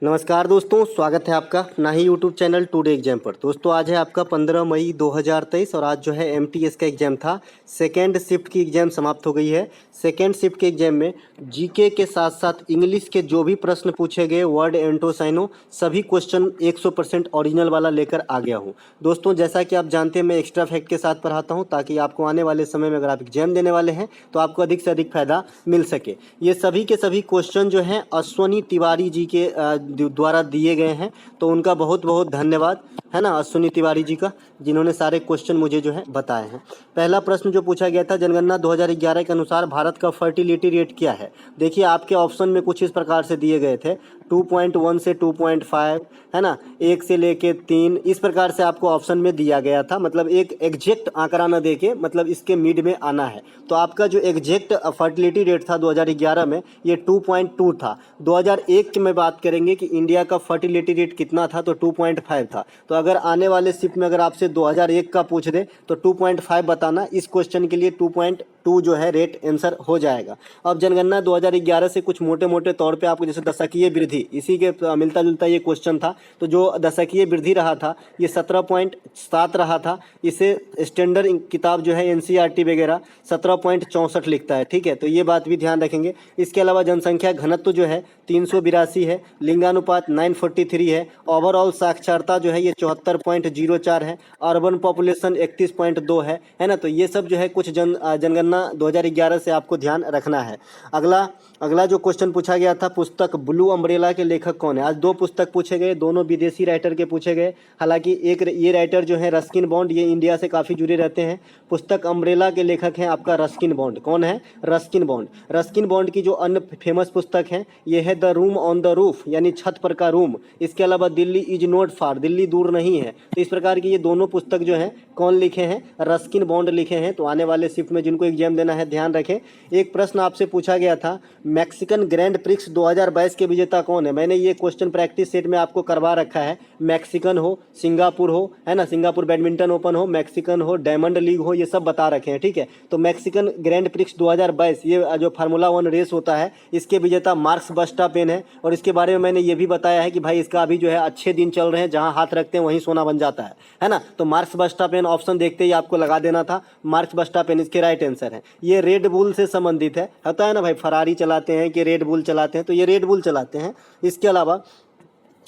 नमस्कार दोस्तों, स्वागत है आपका ना ही यूट्यूब चैनल टुडे एग्जाम पर। दोस्तों आज है आपका 15 मई 2023 और आज जो है एमटीएस का एग्ज़ाम था। सेकेंड शिफ्ट की एग्ज़ाम समाप्त हो गई है। सेकेंड शिफ्ट के एग्ज़ाम में जीके के साथ साथ इंग्लिश के जो भी प्रश्न पूछे गए वर्ड एंटोसाइनो सभी क्वेश्चन 100% ओरिजिनल वाला लेकर आ गया हूँ। दोस्तों जैसा कि आप जानते हैं मैं एक्स्ट्रा फैक्ट के साथ पढ़ाता हूँ ताकि आपको आने वाले समय में अगर आप एग्जाम देने वाले हैं तो आपको अधिक से अधिक फ़ायदा मिल सके। ये सभी के सभी क्वेश्चन जो हैं अश्वनी तिवारी जी के द्वारा दिए गए हैं, तो उनका बहुत बहुत धन्यवाद है ना अश्विनी तिवारी जी का, जिन्होंने सारे क्वेश्चन मुझे जो है बताए हैं। पहला प्रश्न जो पूछा गया था, जनगणना 2011 के अनुसार भारत का फर्टिलिटी रेट क्या है। देखिए आपके ऑप्शन में कुछ इस प्रकार से दिए गए थे 2.1 से 2.5 है ना, 1 से लेके 3, इस प्रकार से आपको ऑप्शन में दिया गया था। मतलब एक एग्जैक्ट आंकड़ा न देके मतलब इसके मिड में आना है। तो आपका जो एग्जैक्ट फर्टिलिटी रेट था 2011 में ये 2.2 था। 2001 की मैं बात करेंगे कि इंडिया का फर्टिलिटी रेट कितना था, तो 2.5 था। तो अगर आने वाले शिफ्ट में अगर आपसे 2001 का पूछ दे तो 2.5 बताना। इस क्वेश्चन के लिए 2.2 जो है रेट आंसर हो जाएगा। अब जनगणना 2011 से कुछ मोटे मोटे तौर पे आपको जैसे दशकीय वृद्धि, इसी के मिलता जुलता ये क्वेश्चन था। तो जो दशकीय वृद्धि रहा था ये 17.7 रहा था। इसे स्टैंडर्ड किताब जो है एनसीईआरटी वगैरह 17.64 लिखता है। ठीक है, तो ये बात भी ध्यान रखेंगे। इसके अलावा जनसंख्या घनत्व जो है 382 है, लिंगानुपात 943 है, ओवरऑल साक्षरता जो है ये 74.04 है, अर्बन पॉपुलेशन 31.2 है ना। तो ये सब जो है कुछ जनगणना 2011 से आपको ध्यान रखना है। अगला जो क्वेश्चन पूछा गया था, पुस्तक ब्लू अम्ब्रेला के लेखक कौन है। आज दो पुस्तक पूछे गए, दोनों विदेशी राइटर के पूछे गए। हालांकि एक ये राइटर जो है रस्किन बॉन्ड, ये इंडिया से काफ़ी जुड़े रहते हैं। पुस्तक अम्ब्रेला के लेखक हैं आपका रस्किन बॉन्ड। कौन है? Ruskin bond. रस्किन बॉन्ड की जो अन्य फेमस पुस्तक है ये है the room on the roof, यानी छत पर का रूम। इसके अलावा Delhi is not far, Delhi दूर नहीं है। तो इस प्रकार की ये दोनों पुस्तक जो हैं कौन लिखे हैं? रस्किन बॉन्ड लिखे हैं। तो आने वाले शिफ्ट में जिनको एग्जाम देना है ध्यान रखें। एक प्रश्न आपसे पूछा गया था, मैक्सिकन ग्रैंड प्रिक्स 2022 के विजेता कौन है। मैंने ये क्वेश्चन प्रैक्टिस सेट में आपको करवा रखा है। मैक्सिकन हो, सिंगापुर हो, है ना, सिंगापुर बैडमिंटन ओपन हो, मैक्सिकन हो, डायमंड लीग हो, ये सब बता रखे हैं। ठीक है, तो मैक्सिकन ग्रैंड प्रिक्स 2022 ये जो फार्मूला 1 रेस होता है इसके विजेता मार्क्स वर्स्टापेन है। और इसके बारे में मैंने ये भी बताया है कि भाई इसका अभी जो है अच्छे दिन चल रहे हैं, जहां हाथ रखते हैं वहीं सोना बन जाता है ना। तो मार्क्स वर्स्टापेन ऑप्शन देखते ही आपको लगा देना था, मार्क्स वर्स्टापेन इसके राइट आंसर है। ये रेड बुल से संबंधित है, होता है ना भाई, फरारी चलाते हैं कि रेड बुल चलाते हैं, तो ये रेड बुल चलाते हैं। इसके अलावा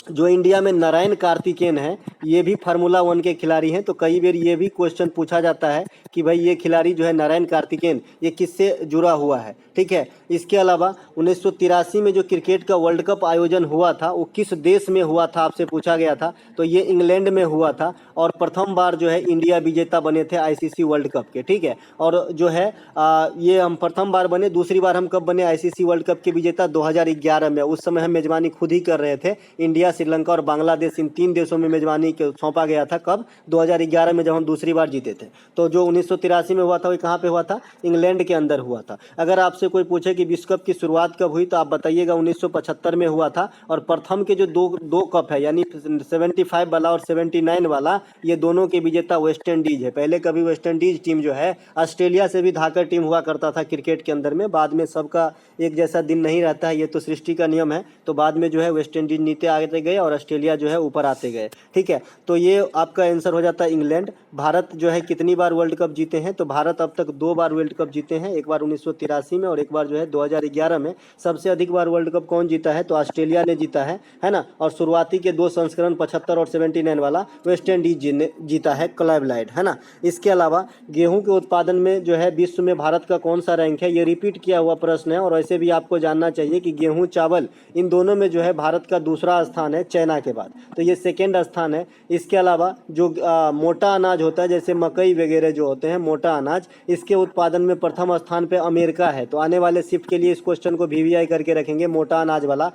जो इंडिया में नारायण कार्तिकेयन है ये भी फार्मूला 1 के खिलाड़ी हैं। तो कई बार ये भी क्वेश्चन पूछा जाता है कि भाई ये खिलाड़ी जो है नारायण कार्तिकेयन ये किससे जुड़ा हुआ है। ठीक है, इसके अलावा 1983 में जो क्रिकेट का वर्ल्ड कप आयोजन हुआ था वो किस देश में हुआ था, आपसे पूछा गया था। तो ये इंग्लैंड में हुआ था और प्रथम बार जो है इंडिया विजेता बने थे आईसीसी वर्ल्ड कप के। ठीक है, और जो है ये हम प्रथम बार बने, दूसरी बार हम कब बने आईसीसी वर्ल्ड कप के विजेता? 2011 में। उस समय हम मेजबानी खुद ही कर रहे थे। इंडिया, श्रीलंका और बांग्लादेश, इन 3 देशों में मेजबानी सौंपा गया था। कब? 2011 में, जब हम दूसरी बार जीते थे। तो जो 1983 में हुआ था वो कहाँ पे हुआ था? इंग्लैंड के अंदर हुआ था। अगर आपसे कोई पूछे कि विश्व कप की शुरुआत कब हुई तो आप बताइएगा 1975 में हुआ था। और प्रथम के जो दो कप है यानी 75 वाला और 79 वाला, ये दोनों के विजेता वेस्ट इंडीज है। पहले कभी वेस्ट इंडीज टीम जो है ऑस्ट्रेलिया से भी धाकर टीम हुआ करता था क्रिकेट के अंदर में। बाद में सबका एक जैसा दिन नहीं रहता है, ये तो सृष्टि का नियम है। तो बाद में जो है वेस्ट इंडीज नीचे आते गए और ऑस्ट्रेलिया जो है ऊपर आते गए। ठीक है, तो ये आपका आंसर हो जाता है इंग्लैंड। भारत जो है कितनी बार वर्ल्ड कप जीते हैं? तो भारत अब तक 2 बार वर्ल्ड कप जीते हैं, एक बार 1983 में और एक बार जो है 2011 में। सबसे अधिक बार वर्ल्ड कप कौन जीता है? तो ऑस्ट्रेलिया ने जीता है ना। और शुरुआती के 2 संस्करण 75 और 79 वाला वेस्ट इंडीज ने जीता है, क्लाइव है ना। इसके अलावा गेहूं के उत्पादन में जो है विश्व में भारत का कौन सा रैंक है? ये रिपीट किया हुआ प्रश्न है और वैसे भी आपको जानना चाहिए कि गेहूं, चावल, इन दोनों में जो है भारत का दूसरा स्थान है चाइना के बाद। तो ये सेकेंड स्थान है। इसके अलावा जो मोटा अनाज होता है जैसे मकई वगैरह जो होते हैं मोटा अनाज, इसके उत्पादन में प्रथम स्थान पे अमेरिका है। तो आने वाले शिफ्ट के लिए इस क्वेश्चन को वीवीआई करके रखेंगे, मोटा अनाज वाला।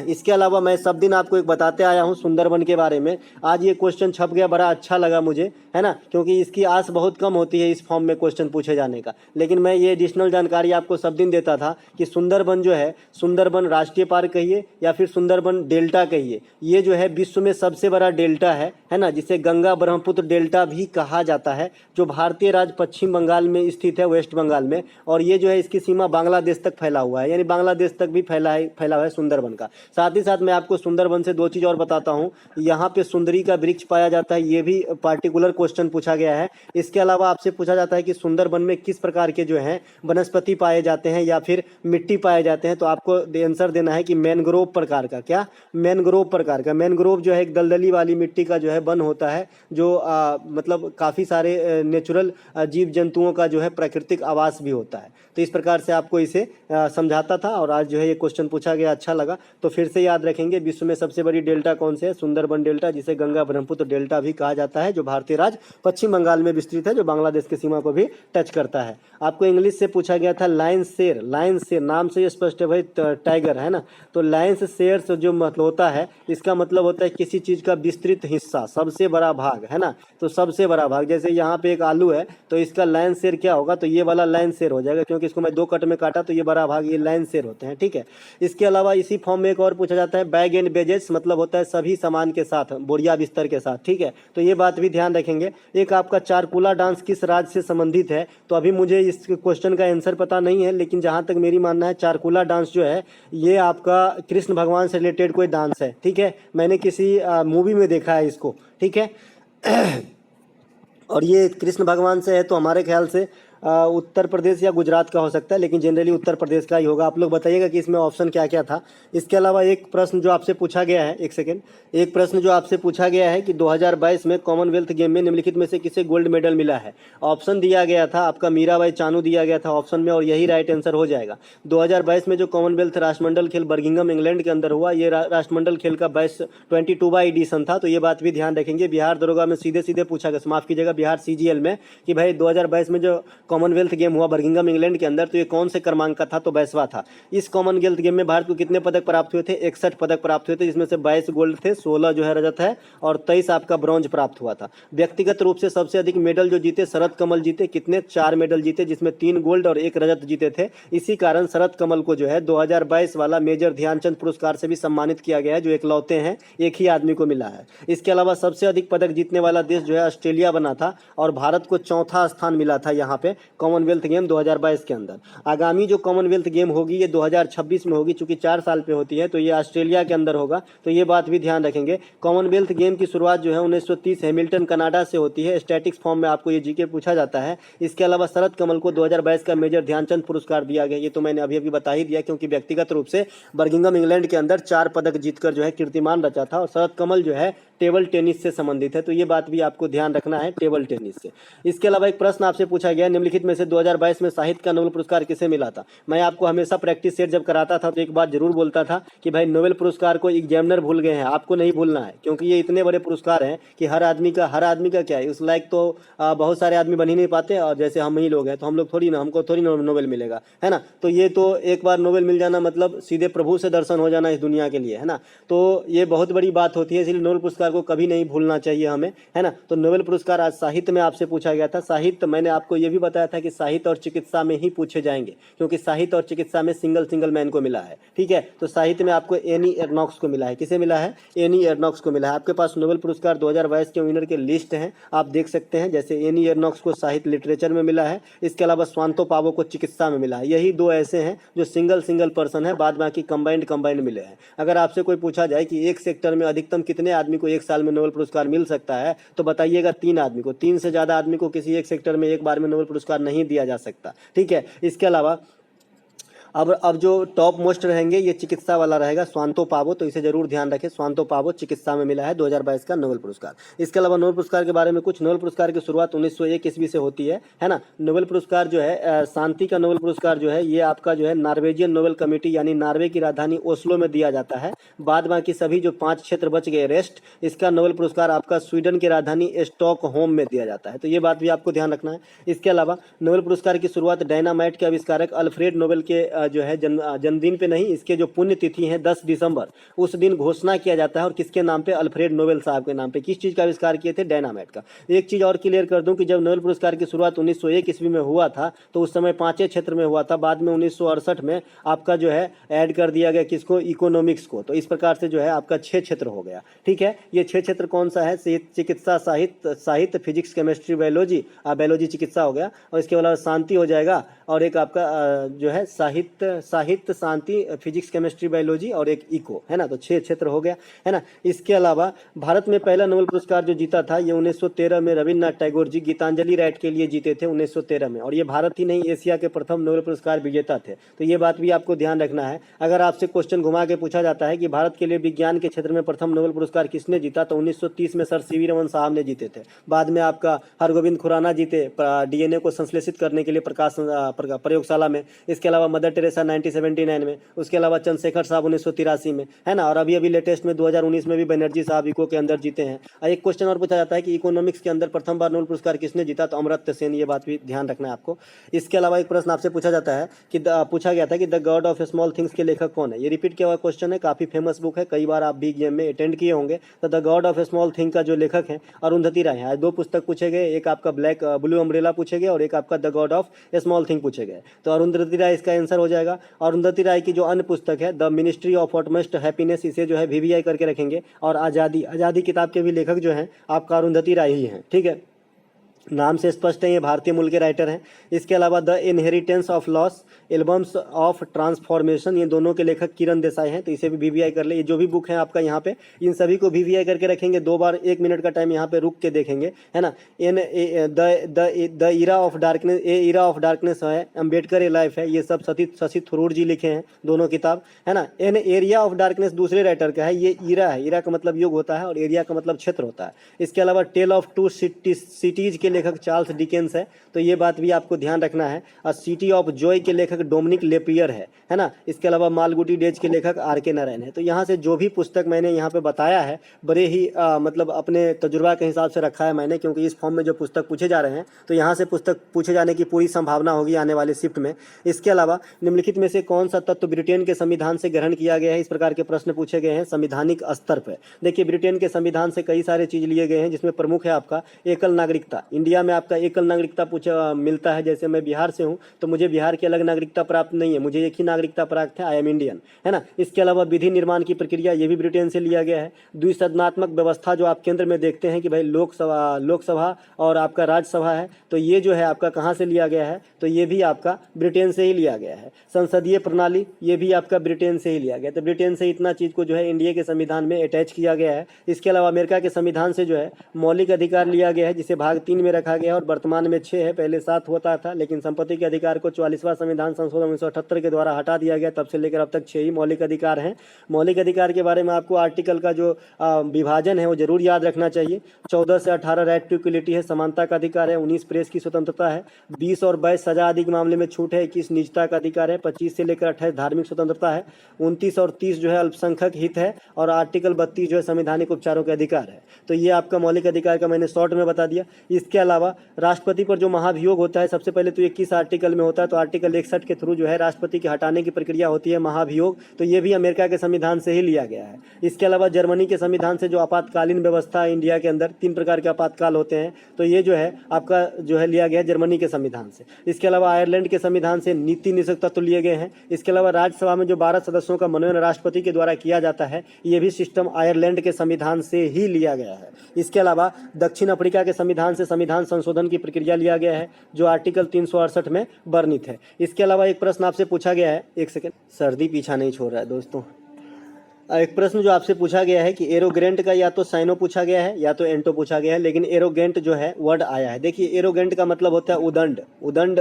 इसके अलावा मैं सब दिन आपको एक बताते आया हूँ सुंदरबन के बारे में। आज ये क्वेश्चन छप गया, बड़ा अच्छा लगा मुझे, है ना, क्योंकि इसकी आस बहुत कम होती है इस फॉर्म में क्वेश्चन पूछे जाने का। लेकिन मैं ये एडिशनल जानकारी आपको सब दिन देता था कि सुंदरबन जो है, सुंदरबन राष्ट्रीय पार्क कहिए या फिर सुंदरबन डेल्टा कहिए, ये जो है विश्व में सबसे बड़ा डेल्टा है है ना, जिसे गंगा ब्रह्मपुत्र डेल्टा भी कहा जाता है, जो भारतीय राज्य पश्चिम बंगाल में स्थित है, वेस्ट बंगाल में। और ये जो है इसकी सीमा बांग्लादेश तक फैला हुआ है, यानी बांग्लादेश तक भी फैला हुआ है सुंदरबन का। साथ ही साथ मैं आपको सुंदरबन से दो चीज़ और बताता हूँ। यहाँ पे सुंदरी का वृक्ष पाया जाता है, ये भी पार्टिकुलर क्वेश्चन पूछा गया है। इसके अलावा आपसे पूछा जाता है कि सुंदरबन में किस प्रकार के जो है वनस्पति पाए जाते हैं या फिर मिट्टी पाए जाते हैं, तो आपको आंसर देना है कि मैनग्रोव प्रकार का। क्या? मैनग्रोव प्रकार का। मैनग्रोव जो है एक दलदली वाली मिट्टी का जो है वन होता है, जो मतलब काफ़ी सारे नेचुरल जीव जंतुओं का जो है प्राकृतिक आवास भी होता है। तो इस प्रकार से आपको इसे समझाता था और आज जो है ये क्वेश्चन पूछा गया, अच्छा लगा। तो फिर से याद रखेंगे, विश्व में सबसे बड़ी डेल्टा कौन से है? सुंदरबन डेल्टा, जिसे गंगा ब्रह्मपुत्र डेल्टा भी कहा जाता है, जो भारतीय राज्य पश्चिम बंगाल में विस्तृत है, जो बांग्लादेश की सीमा को भी टच करता है। आपको इंग्लिश से पूछा गया था लायन शेर। लायन शेर नाम से स्पष्ट है भाई, टाइगर है ना। तो लायंस शेर से जो मतलब होता है, इसका मतलब होता है किसी चीज़ का विस्तृत हिस्सा, सबसे बड़ा भाग, है ना। तो सबसे बड़ा भाग, जैसे यहाँ पे एक आलू है तो इसका लायन शेर क्या होगा? तो ये वाला लायन शेर हो जाएगा, क्योंकि इसको मैं दो कट में काटा तो ये बड़ा भाग, ये लायन शेर होते हैं, ठीक है। इसके अलावा इसी फॉर्म में एक और पूछा जाता है बैग एंड बेजेस, मतलब होता है सभी सामान के साथ, बोरिया बिस्तर के साथ, ठीक है। तो ये बात भी ध्यान रखेंगे। एक आपका चारकुला डांस किस राज्य से संबंधित है? तो अभी मुझे इस क्वेश्चन का आंसर पता नहीं है, लेकिन जहाँ तक मेरी मानना है चारकुला डांस जो है ये आपका कृष्ण भगवान से रिलेटेड कोई डांस है, ठीक है। मैंने किसी मूवी में देखा है इसको, ठीक है। और ये कृष्ण भगवान से है, तो हमारे ख्याल से उत्तर प्रदेश या गुजरात का हो सकता है, लेकिन जनरली उत्तर प्रदेश का ही होगा। आप लोग बताइएगा कि इसमें ऑप्शन क्या क्या था। इसके अलावा एक प्रश्न जो आपसे पूछा गया है, एक सेकेंड, एक प्रश्न जो आपसे पूछा गया है कि 2022 में कॉमनवेल्थ गेम में निम्नलिखित में से किसे गोल्ड मेडल मिला है? ऑप्शन दिया गया था आपका मीराबाई चानू दिया गया था ऑप्शन में, और यही राइट आंसर हो जाएगा। 2022 में जो कॉमनवेल्थ राष्ट्रमंडल खेल बर्मिंघम इंग्लैंड के अंदर हुआ, ये राष्ट्रमंडल खेल का 22वां एडिशन था। तो ये बात भी ध्यान रखेंगे। बिहार दरोगा में सीधे सीधे पूछा गया, माफ कीजिएगा, बिहार CGL में, कि भाई 2022 में जो कॉमनवेल्थ गेम हुआ बर्मिंघम इंग्लैंड के अंदर, तो ये कौन से क्रमांक का था? तो 22वां था। इस कॉमनवेल्थ गेम में भारत को कितने पदक प्राप्त हुए थे? 61 पदक प्राप्त हुए थे, जिसमें से 22 गोल्ड थे, 16 जो है रजत है, और 23 आपका ब्रॉन्ज प्राप्त हुआ था। व्यक्तिगत रूप से सबसे अधिक मेडल जो जीते, शरद कमल जीते। कितने? 4 मेडल जीते, जिसमें 3 गोल्ड और 1 रजत जीते थे। इसी कारण शरद कमल को जो है 2022 वाला मेजर ध्यानचंद पुरस्कार से भी सम्मानित किया गया है, जो इकलौते हैं, एक ही आदमी को मिला है। इसके अलावा सबसे अधिक पदक जीतने वाला देश जो है ऑस्ट्रेलिया बना था, और भारत को चौथा स्थान मिला था यहाँ पे कॉमनवेल्थ गेम 2022 के अंदर। आगामी जो कॉमनवेल्थ गेम होगी ये 2026 में होगी, चूंकि 4 साल पे होती है, तो ये ऑस्ट्रेलिया के अंदर होगा। तो ये बात भी ध्यान रखेंगे। कॉमनवेल्थ गेम की शुरुआत जो है 1930 हैमिल्टन कनाडा से होती है। स्टैटिक्स फॉर्म में आपको ये जीके पूछा जाता है। इसके अलावा शरद कमल को 2022 का मेजर ध्यानचंद पुरस्कार दिया गया, ये तो मैंने अभी अभी बता ही दिया, क्योंकि व्यक्तिगत रूप से बर्मिंघम इंग्लैंड के अंदर 4 पदक जीतकर जो है कीर्तिमान रचा था। और शरद कमल जो है टेबल टेनिस से संबंधित है, तो ये बात भी आपको ध्यान रखना है, टेबल टेनिस से। इसके अलावा एक प्रश्न आपसे पूछा गया, निम्नलिखित में से 2022 में साहित्य का नोबेल पुरस्कार किसे मिला था? मैं आपको हमेशा प्रैक्टिस सेट जब कराता था तो एक बात जरूर बोलता था कि भाई नोबेल पुरस्कार को एग्जामिनर भूल गए हैं, आपको नहीं भूलना है, क्योंकि ये इतने बड़े पुरस्कार हैं कि हर आदमी का क्या है, उस लायक तो बहुत सारे आदमी बन ही नहीं पाते, और जैसे हम ही लोग हैं तो हम लोग थोड़ी ना, हमको थोड़ी नोबेल मिलेगा, है ना। तो ये तो एक बार नोबेल मिल जाना मतलब सीधे प्रभु से दर्शन हो जाना इस दुनिया के लिए, है ना। तो ये बहुत बड़ी बात होती है, इसलिए नोबेल पुरस्कार को कभी नहीं भूलना चाहिए हमें, है ना। तो नोबेल पुरस्कार आज साहित्य में आपसे पूछा गया था। साहित्य मैंने आपको ये भी बताया था कि साहित्य और चिकित्सा में ही पूछे जाएंगे, क्योंकि साहित्य और चिकित्सा में सिंगल मैन को मिला है, ठीक है। तो साहित्य में आपको एनी एर्नॉक्स को मिला है। किसे मिला है? एनी एर्नॉक्स को मिला है। आपके पास नोबेल पुरस्कार 2022 के विनर के लिस्ट हैं, आप देख सकते हैं। जैसे एनी एर्नॉक्स को साहित्य लिटरेचर में मिला है, इसके अलावा स्वांतो पावो को चिकित्सा में मिला है। यही 2 ऐसे हैं जो सिंगल पर्सन है, बाद बाकी कंबाइंड मिले हैं। अगर आपसे कोई पूछा जाए कि एक सेक्टर में अधिकतम कितने आदमी को एक साल में नोबेल पुरस्कार मिल सकता है, तो बताइएगा 3 आदमी को। 3 से ज्यादा आदमी को किसी एक सेक्टर में एक बार में नोबेल पुरस्कार नहीं दिया जा सकता, ठीक है। इसके अलावा अब जो टॉप मोस्ट रहेंगे ये चिकित्सा वाला रहेगा, स्वांतो पावो, तो इसे जरूर ध्यान रखें। स्वांतो पावो चिकित्सा में मिला है 2022 का नोबेल पुरस्कार। इसके अलावा नोबेल पुरस्कार के बारे में कुछ, नोबेल पुरस्कार की शुरुआत 1901 ईस्वी से होती है ना। नोबेल पुरस्कार जो है शांति का नोबेल पुरस्कार जो है ये आपका जो है नॉर्वेजियन नोबेल कमेटी यानी नॉर्वे की राजधानी ओस्लो में दिया जाता है। बाद बाकी सभी जो 5 क्षेत्र बच गए रेस्ट, इसका नोबेल पुरस्कार आपका स्वीडन की राजधानी स्टॉकहोम में दिया जाता है। तो ये बात भी आपको ध्यान रखना है। इसके अलावा नोबेल पुरस्कार की शुरुआत डायनामाइट के आविष्कारक अल्फ्रेड नोबेल के जो है जन्मदिन पे नहीं, इसके जो पुण्यतिथि है 10 दिसंबर, उस दिन घोषणा किया जाता है। और किसके नाम पे? अल्फ्रेड नोबेल साहब के नाम पे। किस चीज़ का आविष्कार किए थे? डायनामाइट का। एक चीज़ और क्लियर कर दूं कि जब नोबेल पुरस्कार की शुरुआत 1901 ईस्वी में हुआ था तो उस समय 5 क्षेत्र में हुआ था। बाद में 1968 में आपका जो है ऐड कर दिया गया किसको? इकोनॉमिक्स को। तो इस प्रकार से जो है आपका 6 क्षेत्र हो गया। ठीक है, ये 6 क्षेत्र कौन सा है? चिकित्सा, साहित्य, फिजिक्स, केमिस्ट्री, बायोलॉजी, बायोलॉजी चिकित्सा हो गया, और इसके अलावा शांति हो जाएगा, और एक आपका जो है साहित्य, शांति, फिजिक्स, केमिस्ट्री, बायोलॉजी, और एक इको, है ना। तो 6 क्षेत्र हो गया, है ना। इसके अलावा भारत में पहला नोबेल पुरस्कार जो जीता था ये 1913 में रविन्द्रनाथ टैगोर जी गीतांजलि राइट के लिए जीते थे 1913 में। और ये भारत ही नहीं, एशिया के प्रथम नोबेल पुरस्कार विजेता थे। तो ये बात भी आपको ध्यान रखना है। अगर आपसे क्वेश्चन घुमा के पूछा जाता है कि भारत के लिए विज्ञान के क्षेत्र में प्रथम नोबेल पुरस्कार किसने जीता, तो 1930 में सर सीवी रमन साहब ने जीते थे। बाद में आपका हरगोविंद खुराना जीते डीएनए को संश्लेषित करने के लिए प्रयोगशाला में। इसके अलावा मदर टेरेसा 1979 में, उसके अलावा चंद्रशेखर साहब 1983 में, है ना। और अभी लेटेस्ट में 2019 में भी बनर्जी साहब इको के अंदर जीते हैं। एक क्वेश्चन और पूछा जाता है कि इकोनॉमिक्स के अंदर प्रथम बार नोबेल पुरस्कार किसने जीता, तो अमर्त्य सेन। ये बात भी ध्यान रखना है आपको। इसके अलावा एक प्रश्न आपसे पूछा जाता है कि पूछा गया था कि the God of small things के लेखक कौन है। ये रिपीट किया हुआ क्वेश्चन है, काफी फेमस बुक है, कई बार आप भी एग्जाम में अटेंड किए होंगे। तो the God of small thing का जो लेखक है अरुंधति राय है। 2 पुस्तक पूछे गए, एक आपका ब्लू अम्ब्रेला पूछे गए और एक आपका the God of small thing पूछे गए। तो अरुंधति राय इसका आंसर हो जाएगा। अरुंधति राय की जो अन्य पुस्तक है द मिनिस्ट्री ऑफ ऑटमोस्ट हैप्पीनेस, इसे जो है वीवीआई करके रखेंगे। और आज़ादी किताब के भी लेखक जो हैं आपका अरुंधति राय ही हैं। ठीक है, नाम से स्पष्ट है ये भारतीय मूल के राइटर हैं। इसके अलावा the inheritance of loss, albums of transformation, ये दोनों के लेखक किरण देसाई हैं। तो इसे भी वीवीआई कर ले। ये जो भी बुक है आपका यहाँ पे, इन सभी को वीवीआई करके रखेंगे। 2 बार 1 मिनट का टाइम यहाँ पे रुक के देखेंगे, है ना। The era of darkness, A era of darkness है, अम्बेडकर ए लाइफ है, ये सब शशि थरूर जी लिखे हैं दोनों किताब, है ना। एन एरिया ऑफ डार्कनेस दूसरे राइटर का है, ये इरा है। इरा का मतलब युग होता है और एरिया का मतलब क्षेत्र होता है। इसके अलावा टेल ऑफ 2 सिटीज के लेखक चार्ल्स डिकेंस है। तो ये बात भी आपको ध्यान रखना है। और सिटी ऑफ जॉय के लेखक डोमिनिक लेपियर है ना। इसके अलावा मालगुडी डेज के लेखक आर.के. नारायण है। तो यहाँ से जो भी पुस्तक मैंने यहाँ पे बताया है बड़े ही मतलब अपने तजुर्बा के हिसाब से रखा है मैंने, क्योंकि इस फॉर्म में जो पुस्तक पूछे जा रहे हैं तो यहाँ से पुस्तक पूछे जाने की पूरी संभावना होगी आने वाले शिफ्ट में। इसके अलावा निम्नलिखित में से कौन सा तत्व ब्रिटेन के संविधान से ग्रहण किया गया है, इस प्रकार के प्रश्न पूछे गए हैं संविधानिक स्तर पर। देखिए, ब्रिटेन के संविधान से कई सारे चीज लिए गए हैं, जिसमें प्रमुख है आपका एकल नागरिकता। इंडिया में आपका एकल नागरिकता मिलता है। जैसे मैं बिहार से हूँ तो मुझे बिहार की अलग नागरिकता प्राप्त नहीं है, मुझे एक ही नागरिकता प्राप्त है, आई एम इंडियन, है ना। इसके अलावा विधि निर्माण की प्रक्रिया, ये भी ब्रिटेन से लिया गया है। द्विसदनात्मक व्यवस्था जो आप केंद्र में देखते हैं कि भाई लोकसभा और आपका राज्यसभा है, तो ये जो है आपका कहाँ से लिया गया है, तो ये भी आपका ब्रिटेन से ही लिया गया है। संसदीय प्रणाली, ये भी आपका ब्रिटेन से ही लिया गया। तो ब्रिटेन से इतना चीज को जो है इंडिया के संविधान में अटैच किया गया है। इसके अलावा अमेरिका के संविधान से जो है मौलिक अधिकार लिया गया है, जिसे भाग 3 में रखा गया है और वर्तमान में 6 है, पहले 7 होता था, लेकिन संपत्ति के अधिकार को 44वां संविधान संशोधन 1978 के द्वारा हटा दिया गया। तब से लेकर अब तक 6 ही मौलिक अधिकार हैं। मौलिक अधिकार के बारे में आपको आर्टिकल का जो विभाजन है वो जरूर याद रखना चाहिए। 14 से 18 राइट टू इक्वलिटी है, समानता का अधिकार है। 19 प्रेस की स्वतंत्रता है। 20 और 22 सजा आदि के मामले में छूट है। 21 निजता का अधिकार है। 25 से लेकर 28 धार्मिक स्वतंत्रता है। 29 और 30 जो है अल्पसंख्यक हित है। और आर्टिकल 32 जो है संवैधानिक उपचारों के अधिकार है। तो ये आपका मौलिक अधिकार का मैंने शॉर्ट में बता दिया। इसके अलावा राष्ट्रपति पर जो महाभियोग होता है, सबसे पहले तो 21 आर्टिकल में होता है, तो आर्टिकल 61 के थ्रू जो है राष्ट्रपति के हटाने की प्रक्रिया होती है महाभियोग। तो ये भी अमेरिका के संविधान से ही लिया गया है। इसके अलावा जर्मनी के संविधान से जो आपातकालीन व्यवस्था है इंडिया के अंदर, 3 प्रकार के आपातकाल होते हैं, तो ये जो है आपका जो है लिया गया है जर्मनी के संविधान से। इसके अलावा आयरलैंड के संविधान से नीति निषेध तत्व लिए गए हैं। इसके अलावा राज्यसभा में जो 12 सदस्यों का मनोनयन राष्ट्रपति के द्वारा किया जाता है, ये भी सिस्टम आयरलैंड के संविधान से ही लिया गया है। इसके अलावा दक्षिण अफ्रीका के संविधान से संविधान संशोधन की प्रक्रिया लिया गया है, जो आर्टिकल 368 में वर्णित है। इसके अलावा एक प्रश्न आपसे पूछा गया है, एक सेकंड, सर्दी पीछा नहीं छोड़ रहा है दोस्तों। एक प्रश्न जो आपसे पूछा गया है कि एरोगेंट का या तो साइनो पूछा गया है या तो एंटो पूछा गया है, लेकिन एरोगेंट जो है वर्ड आया है। देखिए, एरोगेंट का मतलब होता है उदंड।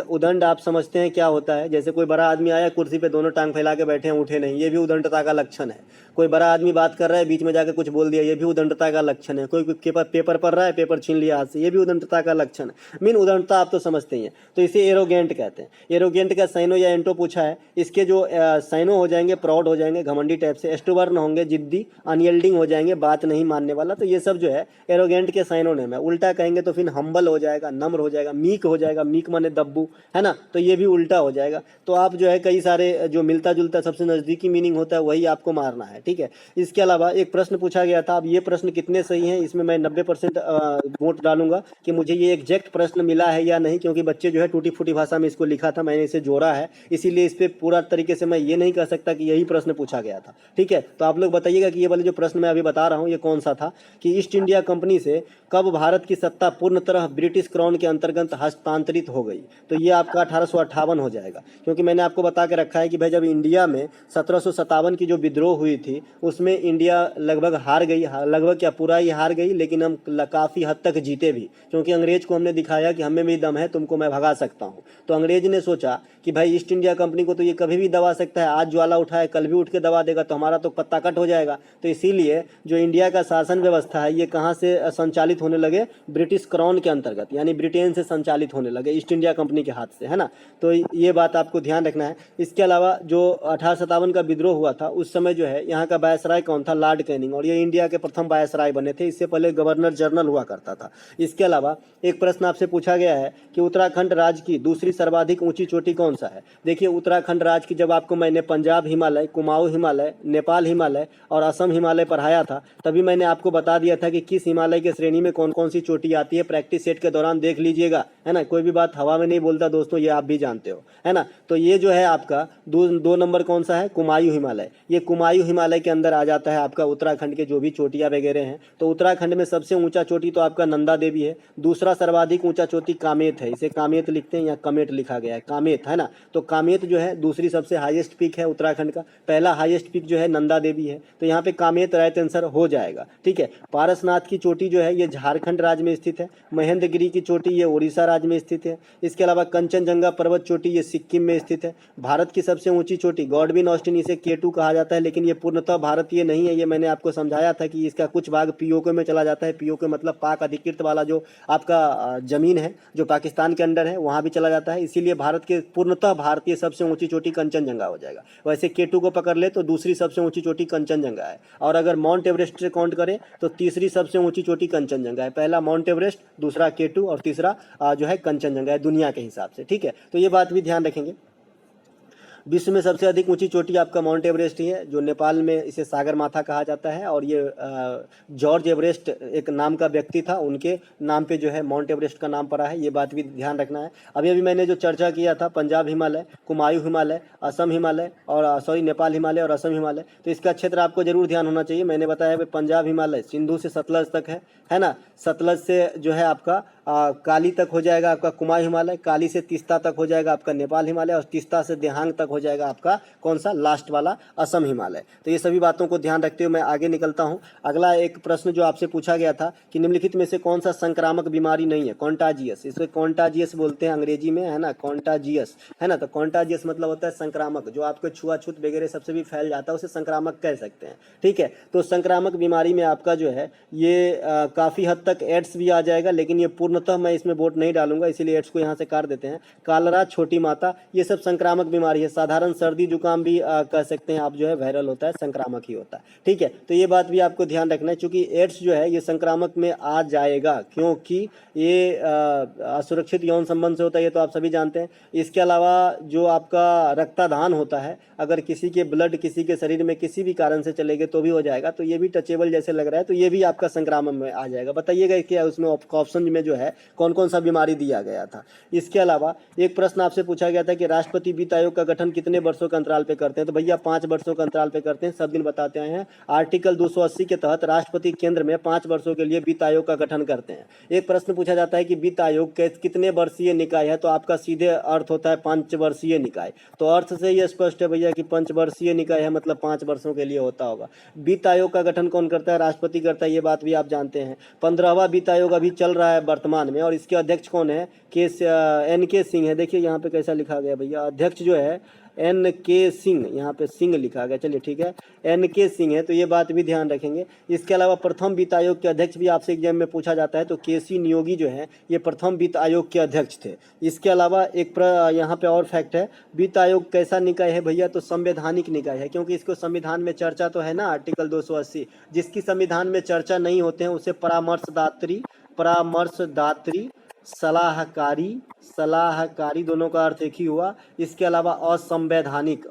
उदंड आप समझते हैं क्या होता है। जैसे कोई बड़ा आदमी आया कुर्सी पे, दोनों टांग फैला के बैठे हैं, उठे नहीं, ये भी उदंडता का लक्षण है। कोई बड़ा आदमी बात कर रहा है, बीच में जाकर कुछ बोल दिया, ये भी उदंडता का लक्षण है। कोई पेपर पढ़ रहा है, पेपर छीन लिया हाथ से, ये भी उदंडता का लक्षण है। मीन उदंडता आप तो समझते ही हैं। तो इसे एरोगेंट कहते हैं। एरोगेंट का साइनो या एंटो पूछा है। इसके जो साइनो हो जाएंगे प्राउड हो जाएंगे, घमंडी टाइप से। एस्टोबर स्टर्न होंगे, जिद्दी, अनयील्डिंग हो जाएंगे, बात नहीं मानने वाला, तो ये सब जो है एरोगेंट के साइनोनिम है। उल्टा कहेंगे तो फिर हम्बल हो जाएगा, नम्र हो जाएगा, मीक हो जाएगा, मीक माने दब्बू, है ना, तो ये भी उल्टा हो जाएगा। तो आप जो है कई सारे जो मिलता जुलता सबसे नज़दीकी मीनिंग होता है वही आपको मारना है, ठीक है। इसके अलावा एक प्रश्न पूछा गया था, अब ये प्रश्न कितने सही हैं इसमें मैं 90% वोट डालूंगा कि मुझे ये एग्जैक्ट प्रश्न मिला है या नहीं, क्योंकि बच्चे जो है टूटी फूटी भाषा में इसको लिखा था, मैंने इसे जोड़ा है, इसीलिए इस पर पूरा तरीके से मैं ये नहीं कह सकता कि यही प्रश्न पूछा गया था, ठीक है। तो आप लोग बताइएगा कि ये वाले जो प्रश्न मैं अभी बता रहा हूँ ये कौन सा था, कि ईस्ट इंडिया कंपनी से कब भारत की सत्ता पूर्णतः ब्रिटिश क्राउन के अंतर्गत हस्तांतरित हो गई, तो ये आपका 1858 हो जाएगा, क्योंकि मैंने आपको बता के रखा है कि भाई जब इंडिया में 1757 की जो विद्रोह हुई थी उसमें इंडिया लगभग हार गई, लगभग क्या पूरा ही हार गई, लेकिन हम काफ़ी हद तक जीते भी, क्योंकि अंग्रेज को हमने दिखाया कि हमें भी दम है, तुमको मैं भगा सकता हूँ। तो अंग्रेज ने सोचा कि भाई ईस्ट इंडिया कंपनी को तो ये कभी भी दबा सकता है, आज ज्वाला उठाए कल भी उठ के दबा देगा, तो हमारा तो पत्ता कट हो जाएगा। तो इसीलिए जो इंडिया का शासन व्यवस्था है ये कहाँ से संचालित होने लगे, ब्रिटिश क्राउन के अंतर्गत, यानी ब्रिटेन से संचालित होने लगे, ईस्ट इंडिया कंपनी के हाथ से, है ना। तो ये बात आपको ध्यान रखना है। इसके अलावा जो 1857 का विद्रोह हुआ था उस समय जो है यहाँ का वायसराय कौन था, लॉर्ड कैनिंग, और ये इंडिया के प्रथम वायसराय बने थे, इससे पहले गवर्नर जनरल हुआ करता था। इसके अलावा एक प्रश्न आपसे पूछा गया है कि उत्तराखंड राज्य की दूसरी सर्वाधिक ऊंची चोटी कौन सा है। देखिए उत्तराखंड राज्य की जब आपको मैंने पंजाब हिमालय, कुमाऊं हिमालय, नेपाल हिमालय और असम हिमालय पढ़ाया था तभी मैंने आपको बता दिया था कि किस हिमालय के श्रेणी में कौन कौन सी चोटी आती है, प्रैक्टिस सेट के दौरान देख लीजिएगा, है ना, कोई भी बात हवा में नहीं बोलता दोस्तों, ये आप भी जानते हो, है ना। तो ये जो है आपका दो नंबर कौन सा है, कुमायूं हिमालय, ये कुमायूं हिमालय के अंदर आ जाता है आपका उत्तराखंड के जो भी चोटियाँ वगैरह हैं। तो उत्तराखंड में सबसे ऊंचा चोटी तो आपका नंदा देवी है, दूसरा सर्वाधिक ऊंचा चोटी कामेत है, इसे कामेत लिखते हैं या कमेट लिखा गया है, कामेत, है ना। तो कामेत जो है दूसरी सबसे हाईएस्ट पीक है उत्तराखंड का, पहला हाईएस्ट पीक जो है नंदा देवी है, तो यहाँ पे कामेत राइट आंसर हो जाएगा, ठीक है। पारसनाथ की चोटी जो है ये झारखंड राज्य में स्थित है, महेंद्रगिरी की चोटी ये उड़ीसा राज्य में स्थित है, इसके अलावा कंचनजंगा पर्वत चोटी ये सिक्किम में स्थित है। भारत की सबसे ऊंची चोटी गॉडविन ऑस्टिन, इसे K2 कहा जाता है, लेकिन ये पूर्णतः भारतीय नहीं है, ये मैंने आपको समझाया था कि इसका कुछ भाग पीओके में चला जाता है, पीओके मतलब पाक अधिकृत वाला जो आपका जमीन है जो पाकिस्तान के अंडर है वहाँ भी चला जाता है, इसीलिए भारत के पूर्णतः भारतीय सबसे ऊंची चोटी कंचनजंगा हो जाएगा। वैसे K2 को पकड़ ले तो दूसरी सबसे ऊंची चोटी कंचनजंगा है, और अगर माउंट एवरेस्ट से काउंट करें तो तीसरी सबसे ऊंची चोटी कंचनजंगा है, पहला माउंट एवरेस्ट, दूसरा K2 और तीसरा जो है कंचनजंगा है दुनिया के हिसाब से, ठीक है। तो ये बात भी ध्यान रखेंगे। विश्व में सबसे अधिक ऊंची चोटी आपका माउंट एवरेस्ट ही है, जो नेपाल में इसे सागर माथा कहा जाता है, और ये जॉर्ज एवरेस्ट एक नाम का व्यक्ति था, उनके नाम पे जो है माउंट एवरेस्ट का नाम पड़ा है, ये बात भी ध्यान रखना है। अभी अभी मैंने जो चर्चा किया था पंजाब हिमालय, कुमायूं हिमालय, असम हिमालय और नेपाल हिमालय और असम हिमालय, तो इसका क्षेत्र आपको जरूर ध्यान होना चाहिए। मैंने बताया पंजाब हिमालय सिंधु से सतलज तक है ना, सतलज से जो है आपका काली तक हो जाएगा आपका कुमायूं हिमालय, काली से तीस्ता तक हो जाएगा आपका नेपाल हिमालय, और तीस्ता से देहांग तक हो जाएगा आपका कौन सा, लास्ट वाला असम हिमालय। तो ये सभी बातों को ध्यान रखते हुए मैं आगे निकलता हूँ। अगला एक प्रश्न जो आपसे पूछा गया था कि निम्नलिखित में से कौन सा संक्रामक बीमारी नहीं है, कॉन्टाजियस, इसे कॉन्टाजियस बोलते हैं अंग्रेजी में, है ना, कॉन्टाजियस, है ना। तो कॉन्टाजियस मतलब होता है संक्रामक, जो आपके छुआछूत वगैरह सबसे भी फैल जाता है उसे संक्रामक कह सकते हैं, ठीक है। तो संक्रामक बीमारी में आपका जो है ये काफ़ी हद तक एड्स भी आ जाएगा, लेकिन ये पूर्णतः मैं इसमें वोट नहीं डालूंगा, इसीलिए एड्स को यहाँ से काट देते हैं। कालरा, छोटी माता, ये सब संक्रामक बीमारी है। साधारण सर्दी जुकाम भी कह सकते हैं आप, जो है वायरल होता है, संक्रामक ही होता है, ठीक है। तो ये बात भी आपको ध्यान रखना है, क्योंकि एड्स जो है ये संक्रामक में आ जाएगा, क्योंकि ये असुरक्षित यौन संबंध से होता है, ये तो आप सभी जानते हैं। इसके अलावा जो आपका रक्तदान होता है, अगर किसी के ब्लड किसी के शरीर में किसी भी कारण से चले गए तो भी हो जाएगा, तो ये भी टचेबल जैसे लग रहा है, तो ये भी आपका संक्रामक में आ जाएगा। बताइएगा कि उसमें ऑप्शन में जो है कौन कौन सा बीमारी दिया गया था। इसके अलावा एक प्रश्न आपसे पूछा गया था कि राष्ट्रपति वित्त आयोग का गठन कितने वर्षों के अंतराल पे करते हैं, तो भैया 5 वर्षों के अंतराल पे करते हैं, सब दिन बताते आए हैं। आर्टिकल 280 के तहत राष्ट्रपति केंद्र में 5 वर्षों के लिए वित्त आयोग का गठन करते हैं। एक प्रश्न पूछा जाता है कि वित्त आयोग कितने वर्षीय निकाय है, तो आपका सीधे अर्थ होता है 5 वर्षीय निकाय। तो अर्थ से ये स्पष्ट है भैया कि 5 वर्षीय निकाय है, मतलब 5 वर्षों के लिए होता होगा। वित्त आयोग का गठन कौन करता है, राष्ट्रपति करता है, ये बात भी आप जानते हैं। 15वां वित्त आयोग अभी चल रहा है वर्तमान में, और इसके अध्यक्ष कौन है, NK सिंह है। देखिए यहाँ पे कैसा लिखा गया भैया, अध्यक्ष जो है NK सिंह, यहाँ पे सिंह लिखा गया, चलिए ठीक है, NK सिंह है, तो ये बात भी ध्यान रखेंगे। इसके अलावा प्रथम वित्त आयोग के अध्यक्ष भी आपसे एग्जाम में पूछा जाता है, तो KC नियोगी जो है ये प्रथम वित्त आयोग के अध्यक्ष थे। इसके अलावा यहाँ पे और फैक्ट है, वित्त आयोग कैसा निकाय है भैया, तो संवैधानिक निकाय है, क्योंकि इसको संविधान में चर्चा तो है ना, आर्टिकल 280, जिसकी संविधान में चर्चा नहीं होते हैं उसे परामर्शदात्री सलाहकारी दोनों का अर्थ एक ही हुआ। इसके अलावा असंवैधानिक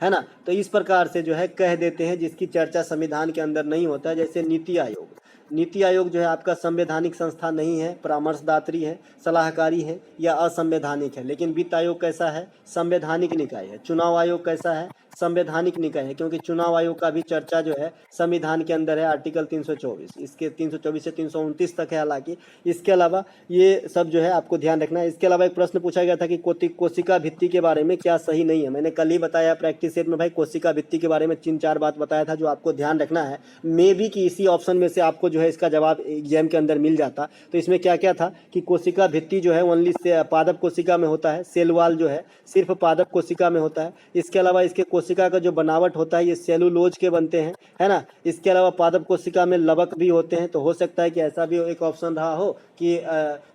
है ना, तो इस प्रकार से जो है कह देते हैं जिसकी चर्चा संविधान के अंदर नहीं होता है। जैसे नीति आयोग जो है आपका संवैधानिक संस्था नहीं है, परामर्शदात्री है, सलाहकारी है या असंवैधानिक है। लेकिन वित्त आयोग कैसा है, संवैधानिक निकाय है। चुनाव आयोग कैसा है, संवैधानिक निकाय है, क्योंकि चुनाव आयोग का भी चर्चा जो है संविधान के अंदर है, आर्टिकल 324, इसके 324 से 329 तक है। हालांकि इसके अलावा ये सब जो है आपको ध्यान रखना है। इसके अलावा एक प्रश्न पूछा गया था कि कोशिका भित्ति के बारे में क्या सही नहीं है। मैंने कल ही बताया प्रैक्टिस सेट में भाई, कोशिका भित्ति के बारे में 3-4 बात बताया था जो आपको ध्यान रखना है। मे बी कि इसी ऑप्शन में से आपको जो है इसका जवाब एग्जाम के अंदर मिल जाता। तो इसमें क्या क्या था कि कोशिका भित्ति जो है ओनली से पादप कोशिका में होता है, सेल वॉल जो है सिर्फ पादप कोशिका में होता है। इसके अलावा इसके कोशिका का जो बनावट होता है ये सेलुलोज के बनते हैं, है ना। इसके अलावा पादप कोशिका में लवक भी होते हैं, तो हो सकता है कि ऐसा भी एक ऑप्शन रहा हो कि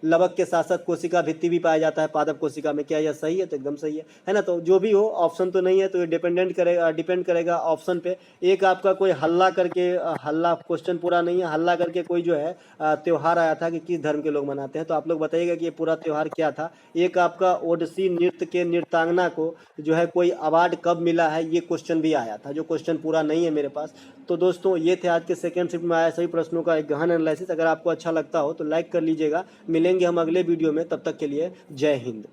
लवक के साथ साथ कोशिका भित्ति भी पाया जाता है पादप कोशिका में। क्या यह सही है, तो एकदम सही है ना। तो जो भी हो, ऑप्शन तो नहीं है, तो ये डिपेंड करेगा ऑप्शन पे। एक आपका कोई हल्ला क्वेश्चन पूरा नहीं है, हल्ला करके कोई जो है त्योहार आया था कि किस धर्म के लोग मनाते हैं, तो आप लोग बताइएगा कि ये पूरा त्योहार क्या था। एक आपका ओडिसी नृत्य के नृत्यांगना को जो है कोई अवार्ड कब मिला है, ये क्वेश्चन भी आया था, जो क्वेश्चन पूरा नहीं है मेरे पास। तो दोस्तों ये थे आज के सेकंड शिफ्ट में आया सभी प्रश्नों का एक गहन एनालिसिस। अगर आपको अच्छा लगता हो तो लाइक कर लीजिएगा। मिलेंगे हम अगले वीडियो में, तब तक के लिए जय हिंद।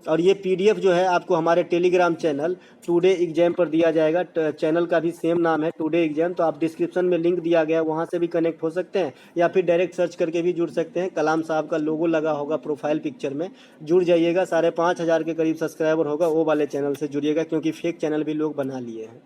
और ये PDF जो है आपको हमारे टेलीग्राम चैनल टुडे एग्जाम पर दिया जाएगा। चैनल का भी सेम नाम है टुडे एग्जाम, तो आप डिस्क्रिप्शन में लिंक दिया गया है, वहाँ से भी कनेक्ट हो सकते हैं या फिर डायरेक्ट सर्च करके भी जुड़ सकते हैं। कलाम साहब का लोगो लगा होगा प्रोफाइल पिक्चर में, जुड़ जाइएगा। 5,500 के करीब सब्सक्राइबर होगा, वो वाले चैनल से जुड़िएगा, क्योंकि फेक चैनल भी लोग बना लिए हैं।